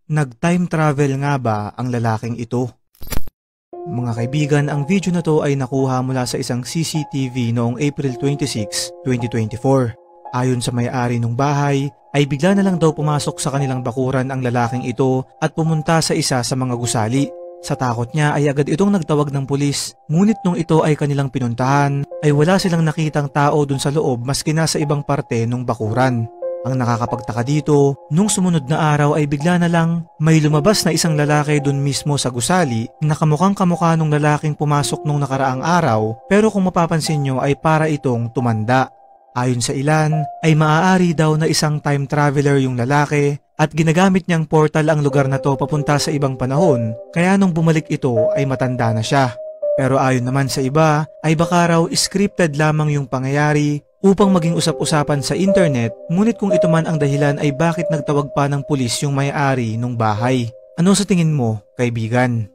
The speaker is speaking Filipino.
Nag-time travel nga ba ang lalaking ito? Mga kaibigan, ang video na to ay nakuha mula sa isang CCTV noong April 26, 2024. Ayon sa may-ari ng bahay, ay bigla na lang daw pumasok sa kanilang bakuran ang lalaking ito at pumunta sa isa sa mga gusali. Sa takot niya ay agad itong nagtawag ng pulis, ngunit nung ito ay kanilang pinuntahan, ay wala silang nakitang tao dun sa loob maski nasa ibang parte ng bakuran. Ang nakakapagtaka dito, nung sumunod na araw ay bigla na lang may lumabas na isang lalaki dun mismo sa gusali na kamukhang kamukha nung lalaking pumasok nung nakaraang araw, pero kung mapapansin nyo ay para itong tumanda. Ayon sa ilan ay maaari daw na isang time traveler yung lalaki at ginagamit niyang portal ang lugar na to papunta sa ibang panahon, kaya nung bumalik ito ay matanda na siya. Pero ayon naman sa iba ay baka raw scripted lamang yung pangyayari upang maging usap-usapan sa internet, ngunit kung ito man ang dahilan ay bakit nagtawag pa ng pulis yung may-ari ng bahay. Ano sa tingin mo, kaibigan?